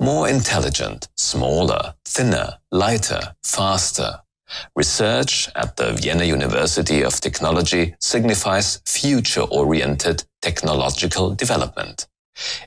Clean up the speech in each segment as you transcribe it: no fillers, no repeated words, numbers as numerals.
More intelligent, smaller, thinner, lighter, faster. Research at the Vienna University of Technology signifies future-oriented technological development.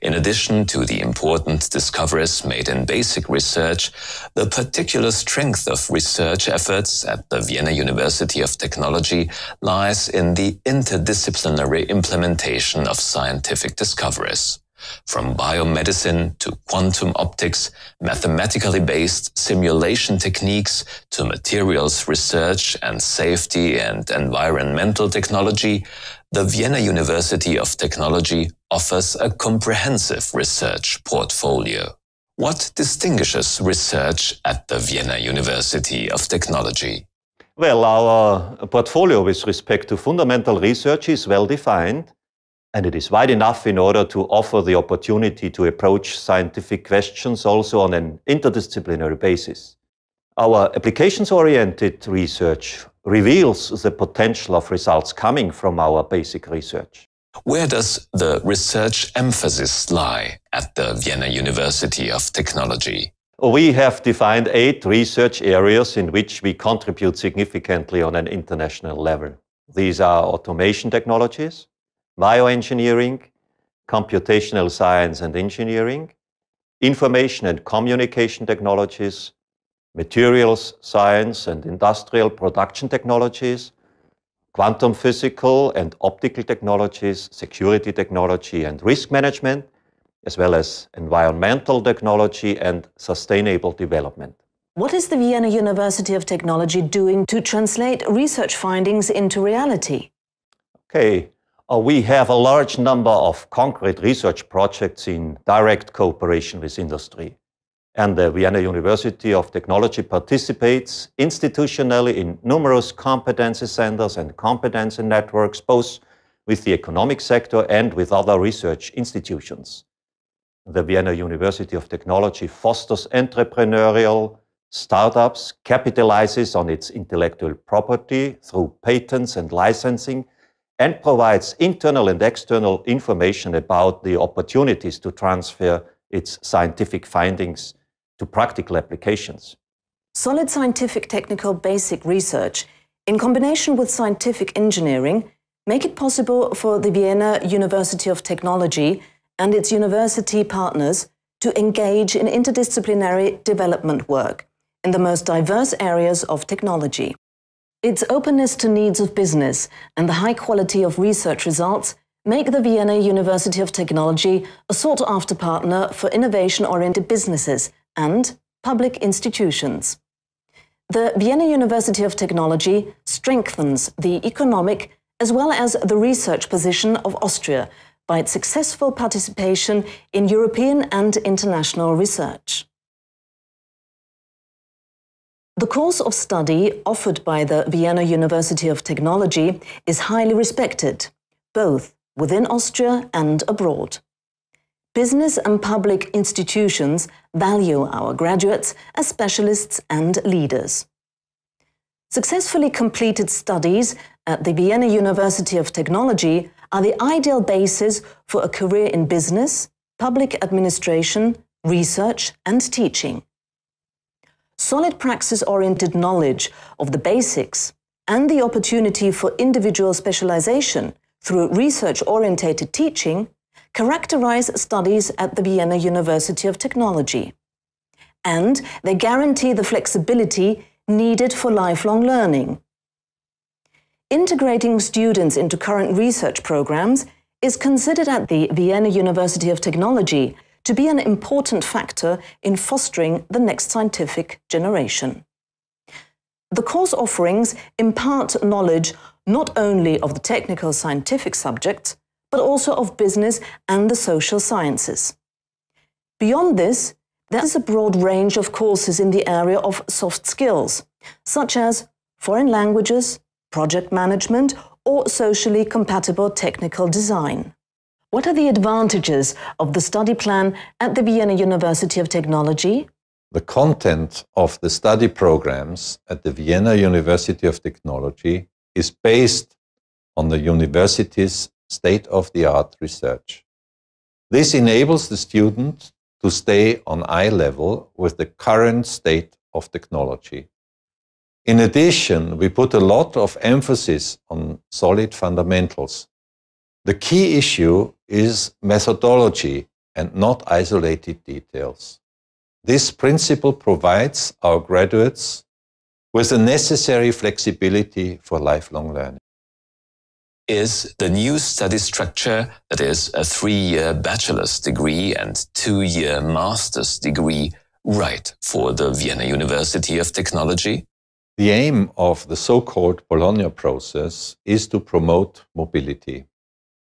In addition to the important discoveries made in basic research, the particular strength of research efforts at the Vienna University of Technology lies in the interdisciplinary implementation of scientific discoveries. From biomedicine to quantum optics, mathematically based simulation techniques to materials research and safety and environmental technology, the Vienna University of Technology offers a comprehensive research portfolio. What distinguishes research at the Vienna University of Technology? Well, our portfolio with respect to fundamental research is well defined, and it is wide enough in order to offer the opportunity to approach scientific questions also on an interdisciplinary basis. Our applications-oriented research reveals the potential of results coming from our basic research. Where does the research emphasis lie at the Vienna University of Technology? We have defined 8 research areas in which we contribute significantly on an international level. These are automation technologies, bioengineering, computational science and engineering, information and communication technologies, materials science and industrial production technologies, quantum physical and optical technologies, security technology and risk management, as well as environmental technology and sustainable development. What is the Vienna University of Technology doing to translate research findings into reality? Okay. We have a large number of concrete research projects in direct cooperation with industry. And the Vienna University of Technology participates institutionally in numerous competency centers and competency networks, both with the economic sector and with other research institutions. The Vienna University of Technology fosters entrepreneurial startups, capitalizes on its intellectual property through patents and licensing, and provides internal and external information about the opportunities to transfer its scientific findings to practical applications. Solid scientific technical basic research, in combination with scientific engineering, make it possible for the Vienna University of Technology and its university partners to engage in interdisciplinary development work in the most diverse areas of technology. Its openness to needs of business and the high quality of research results make the Vienna University of Technology a sought-after partner for innovation-oriented businesses and public institutions. The Vienna University of Technology strengthens the economic as well as the research position of Austria by its successful participation in European and international research. The course of study offered by the Vienna University of Technology is highly respected, both within Austria and abroad. Business and public institutions value our graduates as specialists and leaders. Successfully completed studies at the Vienna University of Technology are the ideal basis for a career in business, public administration, research and teaching. Solid praxis-oriented knowledge of the basics and the opportunity for individual specialization through research-oriented teaching characterize studies at the Vienna University of Technology. And they guarantee the flexibility needed for lifelong learning. Integrating students into current research programs is considered at the Vienna University of Technology to be an important factor in fostering the next scientific generation. The course offerings impart knowledge not only of the technical scientific subjects, but also of business and the social sciences. Beyond this, there is a broad range of courses in the area of soft skills, such as foreign languages, project management, or socially compatible technical design. What are the advantages of the study plan at the Vienna University of Technology? The content of the study programs at the Vienna University of Technology is based on the university's state-of-the-art research. This enables the student to stay on eye level with the current state of technology. In addition, we put a lot of emphasis on solid fundamentals. The key issue is methodology and not isolated details. This principle provides our graduates with the necessary flexibility for lifelong learning. Is the new study structure, that is a 3-year bachelor's degree and 2-year master's degree, right for the Vienna University of Technology? The aim of the so-called Bologna process is to promote mobility.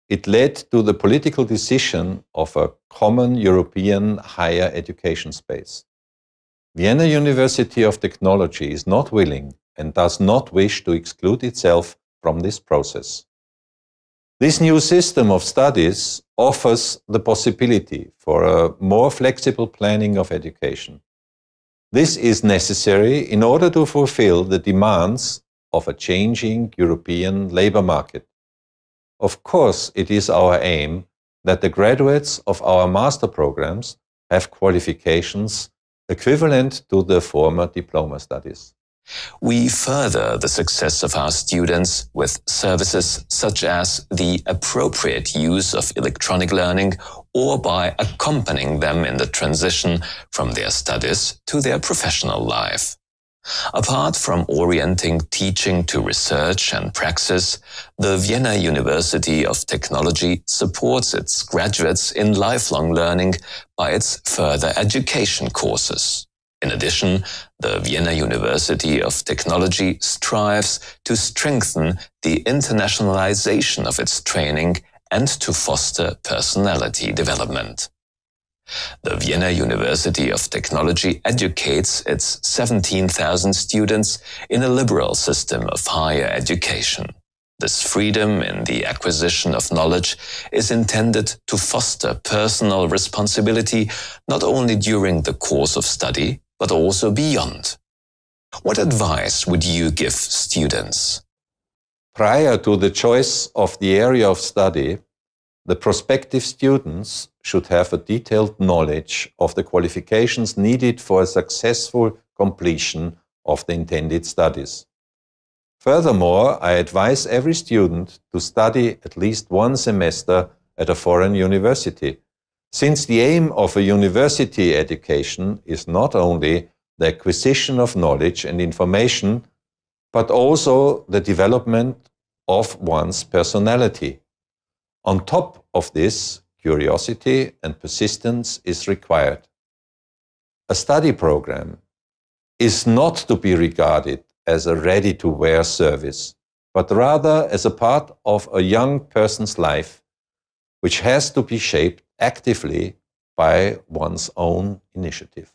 It led to the political decision of a common European higher education space. Vienna University of Technology is not willing and does not wish to exclude itself from this process. This new system of studies offers the possibility for a more flexible planning of education. This is necessary in order to fulfill the demands of a changing European labor market. Of course, it is our aim that the graduates of our master programs have qualifications equivalent to the former diploma studies. We further the success of our students with services such as the appropriate use of electronic learning or by accompanying them in the transition from their studies to their professional life. Apart from orienting teaching to research and praxis, the Vienna University of Technology supports its graduates in lifelong learning by its further education courses. In addition, the Vienna University of Technology strives to strengthen the internationalization of its training and to foster personality development. The Vienna University of Technology educates its 17,000 students in a liberal system of higher education. This freedom in the acquisition of knowledge is intended to foster personal responsibility not only during the course of study, but also beyond. What advice would you give students? Prior to the choice of the area of study, the prospective students should have a detailed knowledge of the qualifications needed for a successful completion of the intended studies. Furthermore, I advise every student to study at least one semester at a foreign university, since the aim of a university education is not only the acquisition of knowledge and information, but also the development of one's personality. On top of this, curiosity and persistence is required. A study program is not to be regarded as a ready-to-wear service, but rather as a part of a young person's life, which has to be shaped actively by one's own initiative.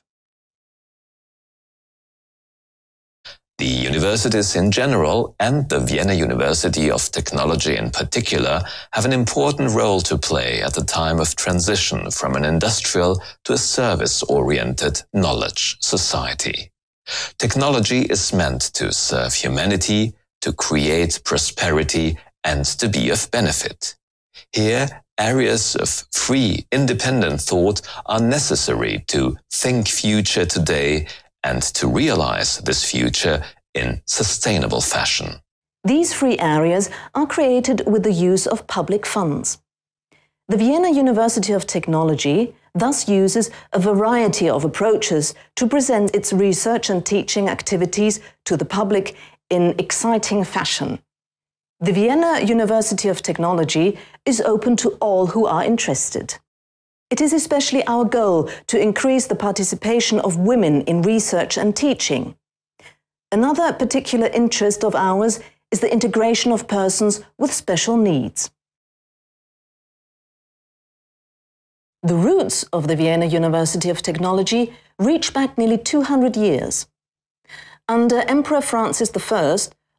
The universities in general and the Vienna University of Technology in particular have an important role to play at the time of transition from an industrial to a service-oriented knowledge society. Technology is meant to serve humanity, to create prosperity, and to be of benefit. Here, areas of free, independent thought are necessary to think future today and to realize this future in sustainable fashion. These free areas are created with the use of public funds. The Vienna University of Technology thus uses a variety of approaches to present its research and teaching activities to the public in exciting fashion. The Vienna University of Technology is open to all who are interested. It is especially our goal to increase the participation of women in research and teaching. Another particular interest of ours is the integration of persons with special needs. The roots of the Vienna University of Technology reach back nearly 200 years. Under Emperor Franz I,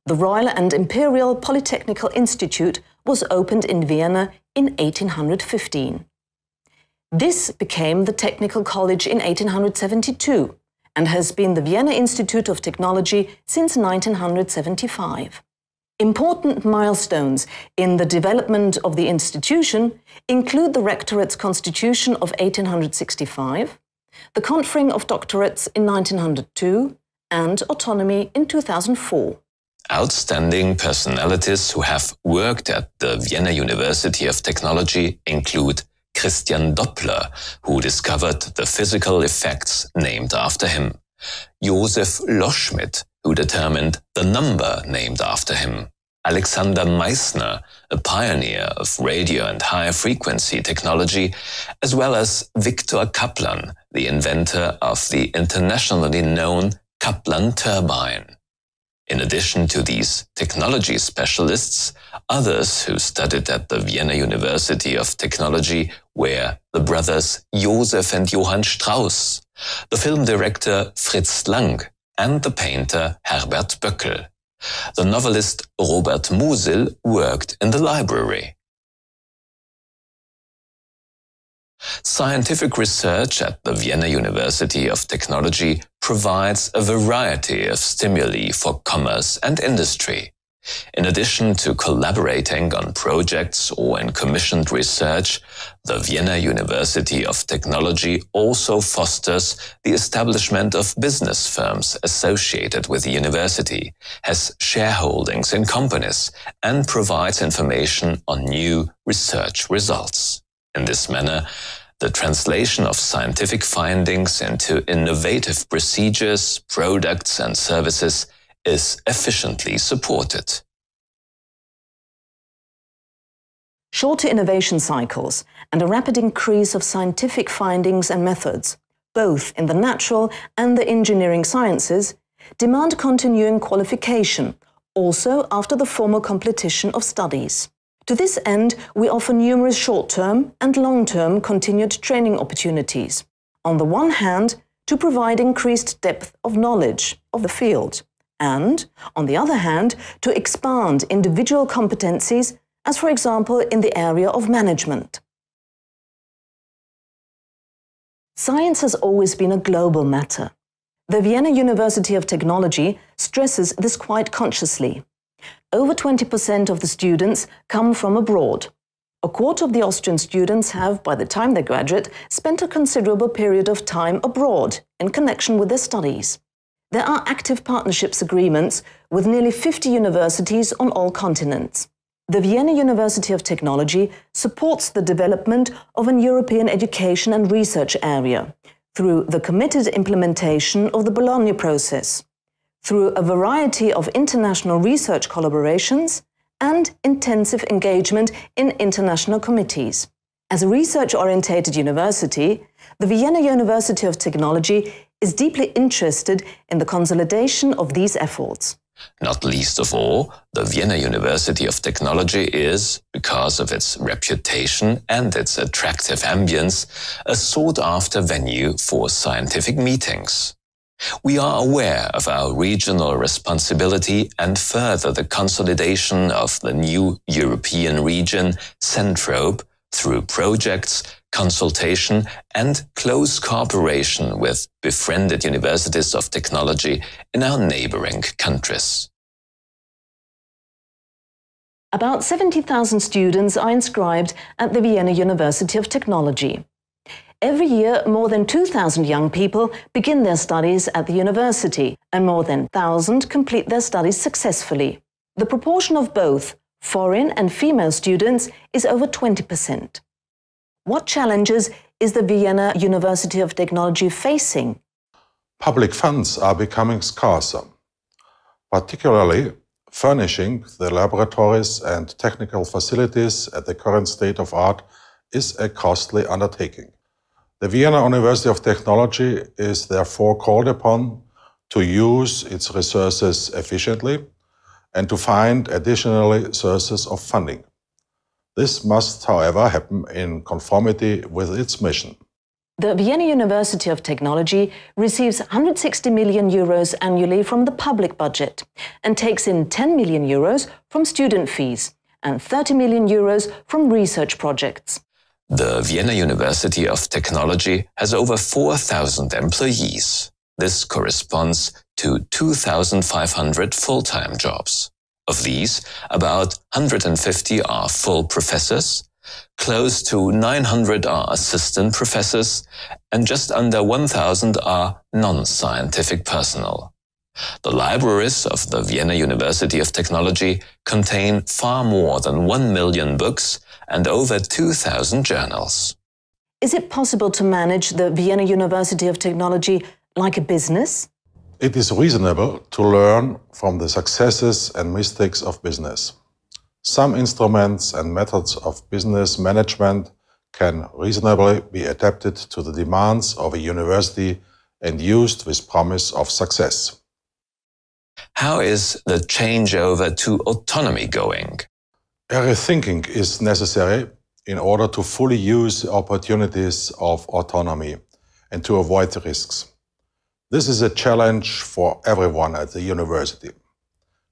the Royal and Imperial Polytechnical Institute was opened in Vienna in 1815. This became the Technical College in 1872 and has been the Vienna Institute of Technology since 1975. Important milestones in the development of the institution include the Rectorate's Constitution of 1865, the conferring of doctorates in 1902, and autonomy in 2004. Outstanding personalities who have worked at the Vienna University of Technology include Christian Doppler, who discovered the physical effects named after him, Josef Loschmidt, who determined the number named after him, Alexander Meissner, a pioneer of radio and high-frequency technology, as well as Victor Kaplan, the inventor of the internationally known Kaplan turbine. In addition to these technology specialists, others who studied at the Vienna University of Technology were the brothers Josef and Johann Strauss, the film director Fritz Lang, and the painter Herbert Böckel. The novelist Robert Musil worked in the library. Scientific research at the Vienna University of Technology provides a variety of stimuli for commerce and industry. In addition to collaborating on projects or in commissioned research, the Vienna University of Technology also fosters the establishment of business firms associated with the university, has shareholdings in companies, and provides information on new research results. In this manner, the translation of scientific findings into innovative procedures, products, and services is efficiently supported. Shorter innovation cycles and a rapid increase of scientific findings and methods, both in the natural and the engineering sciences, demand continuing qualification, also after the formal completion of studies. To this end, we offer numerous short-term and long-term continued training opportunities. On the one hand, to provide increased depth of knowledge of the field, and, on the other hand, to expand individual competencies, as for example in the area of management. Science has always been a global matter. The Vienna University of Technology stresses this quite consciously. Over 20% of the students come from abroad. A quarter of the Austrian students have, by the time they graduate, spent a considerable period of time abroad in connection with their studies. There are active partnerships agreements with nearly 50 universities on all continents. The Vienna University of Technology supports the development of an European education and research area through the committed implementation of the Bologna process, through a variety of international research collaborations and intensive engagement in international committees. As a research-orientated university, the Vienna University of Technology is deeply interested in the consolidation of these efforts. Not least of all, the Vienna University of Technology is, because of its reputation and its attractive ambience, a sought-after venue for scientific meetings. We are aware of our regional responsibility and further the consolidation of the new European region, Centrope, through projects, consultation, and close cooperation with befriended universities of technology in our neighboring countries. About 70,000 students are inscribed at the Vienna University of Technology. Every year, more than 2,000 young people begin their studies at the university, and more than 1,000 complete their studies successfully. The proportion of both foreign and female students is over 20%. What challenges is the Vienna University of Technology facing? Public funds are becoming scarcer, particularly furnishing the laboratories and technical facilities at the current state of art is a costly undertaking. The Vienna University of Technology is therefore called upon to use its resources efficiently and to find additional sources of funding. This must, however, happen in conformity with its mission. The Vienna University of Technology receives 160 million euros annually from the public budget and takes in 10 million euros from student fees and 30 million euros from research projects. The Vienna University of Technology has over 4,000 employees. This corresponds to 2,500 full-time jobs. Of these, about 150 are full professors, close to 900 are assistant professors, and just under 1,000 are non-scientific personnel. The libraries of the Vienna University of Technology contain far more than 1 million books and over 2,000 journals. Is it possible to manage the Vienna University of Technology like a business? It is reasonable to learn from the successes and mistakes of business. Some instruments and methods of business management can reasonably be adapted to the demands of a university and used with promise of success. How is the changeover to autonomy going? Rethinking is necessary in order to fully use the opportunities of autonomy and to avoid the risks. This is a challenge for everyone at the university.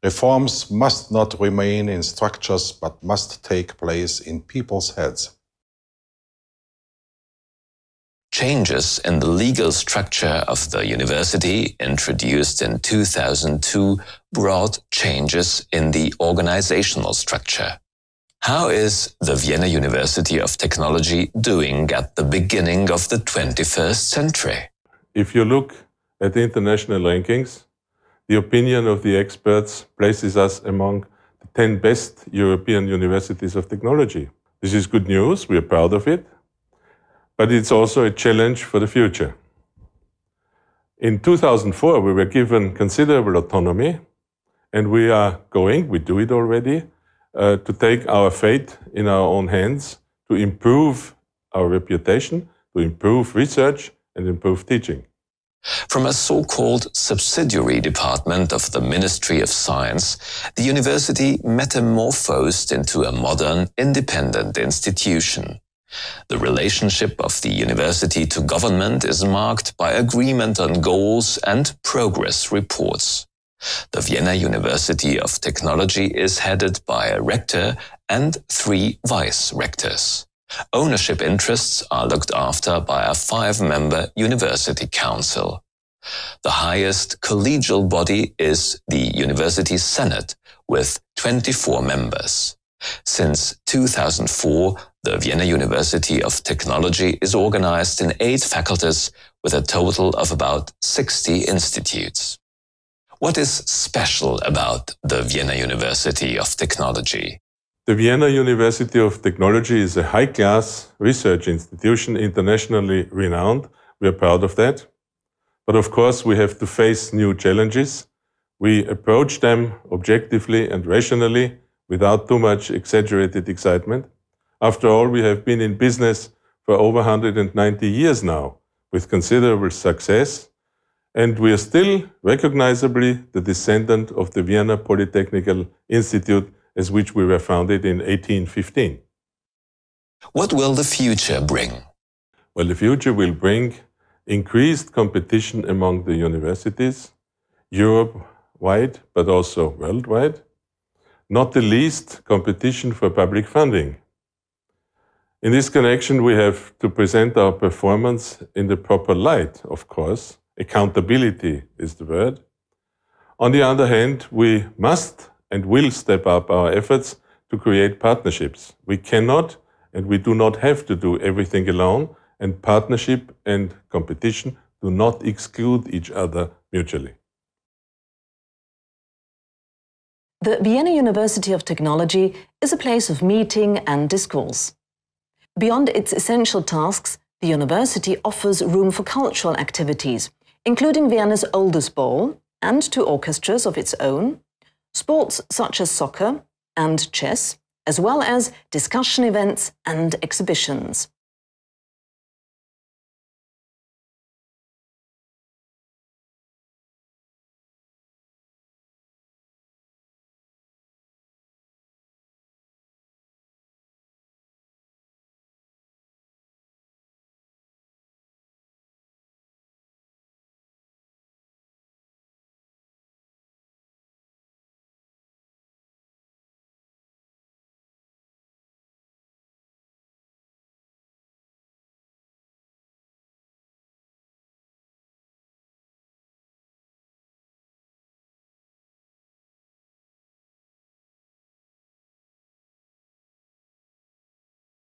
Reforms must not remain in structures but must take place in people's heads. Changes in the legal structure of the university, introduced in 2002, brought changes in the organizational structure. How is the Vienna University of Technology doing at the beginning of the 21st century? If you look at the international rankings, the opinion of the experts places us among the 10 best European universities of technology. This is good news, we are proud of it, but it's also a challenge for the future. In 2004, we were given considerable autonomy, and we do it already, to take our fate in our own hands, to improve our reputation, to improve research, and improve teaching. From a so-called subsidiary department of the Ministry of Science, the university metamorphosed into a modern, independent institution. The relationship of the university to government is marked by agreement on goals and progress reports. The Vienna University of Technology is headed by a rector and 3 vice-rectors. Ownership interests are looked after by a 5-member university council. The highest collegial body is the University Senate, with 24 members. Since 2004, the Vienna University of Technology is organized in 8 faculties with a total of about 60 institutes. What is special about the Vienna University of Technology? The Vienna University of Technology is a high-class research institution, internationally renowned. We are proud of that. But of course, we have to face new challenges. We approach them objectively and rationally, without too much exaggerated excitement. After all, we have been in business for over 190 years now, with considerable success, and we are still recognizably the descendant of the Vienna Polytechnical Institute, as which we were founded in 1815. What will the future bring? Well, the future will bring increased competition among the universities, Europe-wide, but also worldwide, not the least competition for public funding. In this connection, we have to present our performance in the proper light, of course. Accountability is the word. On the other hand, we must and will step up our efforts to create partnerships. We cannot and we do not have to do everything alone, and partnership and competition do not exclude each other mutually. The Vienna University of Technology is a place of meeting and discourse. Beyond its essential tasks, the university offers room for cultural activities, including Vienna's oldest ball and 2 orchestras of its own, sports such as soccer and chess, as well as discussion events and exhibitions.